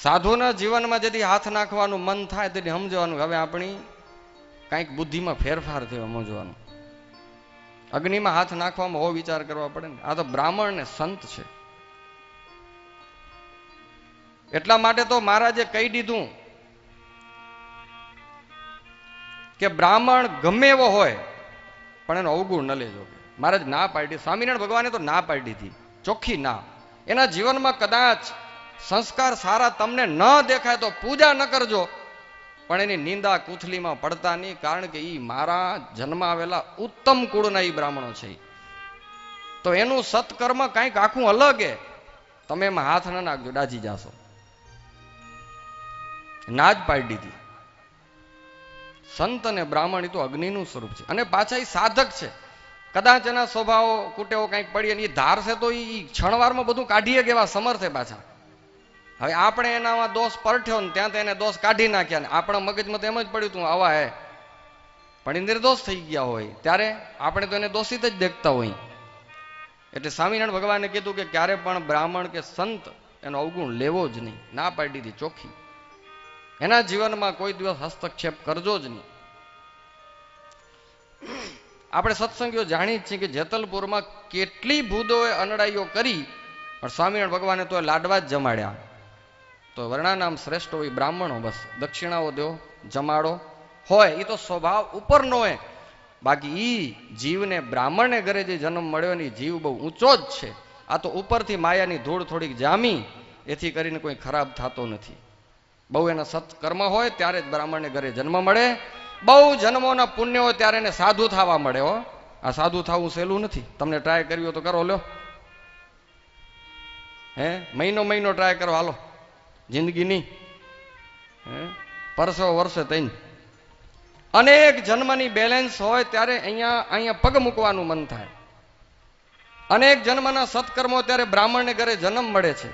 સાધુના જીવનમાં જેથી હાથ નાખવાનું મન થાય તેથી સમજવાનું હવે આપણી કંઈક બુદ્ધિમાં ફેરફાર થયો સમજવાનું. અગ્નિમાં હાથ નાખવામાં હો વિચાર કરવા પડે ને. આ તો બ્રાહ્મણ ને સંત છે. એટલા માટે તો મહારાજે કહી દીધું કે બ્રાહ્મણ ગમે એવો હોય પણ એનો અવગુણ ન લેજો. મહારાજ ના પાડી. સ્વામિનારાયણ ભગવાને તો ના પાડી હતી, ચોખ્ખી ના. એના જીવનમાં કદાચ સંસ્કાર સારા તમને ન દેખાય તો પૂજા ન કરજો, પણ એની નિંદા કુથલીમાં પડતા નહીં, કારણ કે એ મારા જન્મ આવેલા ઉત્તમ કુળના એ બ્રાહ્મણો છે. તો એનું સત્કર્મ કંઈક આખું અલગ હે. તમે એમાં હાથ ન નાખજો, ડાજી જાશો. ના જ પાડી દીધી. સંત અને બ્રાહ્મણ એ તો અગ્નિનું સ્વરૂપ છે, અને પાછા એ સાધક છે. કદાચ એના સ્વભાવ કુટેવો કંઈક પડીએ ને એ ધારશે તો એ ક્ષણવારમાં બધું કાઢીએ કે એવા સમર્થે પાછા. હવે આપણે એનામાં દોષ પરઠ્યો ને ત્યાં તો એને દોષ કાઢી નાખ્યા ને આપણા મગજમાં તો એમ જ પડ્યું તું આવા હે, પણ એ નિર્દોષ થઈ ગયા હોય ત્યારે આપણે તો એને દોષિત જ દેખતા હોય. એટલે સ્વામિનારાયણ ભગવાને કીધું કે ક્યારે પણ બ્રાહ્મણ કે સંત એનો અવગુણ લેવો જ નહીં. ના પાડી દીધી ચોખ્ખી. એના જીવનમાં કોઈ દિવસ હસ્તક્ષેપ કરજો જ નહીં. આપણે સત્સંગીઓ જાણી જ છીએ કે જેતલપુરમાં કેટલી ભૂદોએ અનડાઈઓ કરી, પણ સ્વામિનારાયણ ભગવાને તો લાડવા જ જમાડ્યા. તો વર્ણાનામ શ્રેષ્ઠ હોય બ્રાહ્મણો, બસ દક્ષિણાઓ દો, જમાડો હોય. એ તો સ્વભાવ ઉપરનો હોય. બાકી ઈ જીવને બ્રાહ્મણને ઘરે જે જન્મ મળ્યો ને જીવ બહુ ઊંચો જ છે. આ તો ઉપરથી માયાની ધૂળ થોડીક જામી, એથી કરીને કોઈ ખરાબ થતો નથી. બહુ એના સત્કર્મ હોય ત્યારે જ બ્રાહ્મણને ઘરે જન્મ મળે. બહુ જન્મોના પુણ્ય હોય ત્યારે એને સાધુ થવા મળે. હો, આ સાધુ થવું સહેલું નથી. તમને ટ્રાય કર્યો તો કરો લ્યો. મહિનો ટ્રાય કરો, હાલો. જિંદગી નહીં, પરસો વર્ષે તઈને અનેક જન્મની બેલેન્સ હોય ત્યારે અહીંયા પગ મૂકવાનું મન થાય. અનેક જન્મના સત્કર્મો ત્યારે બ્રાહ્મણને ઘરે જન્મ મળે છે.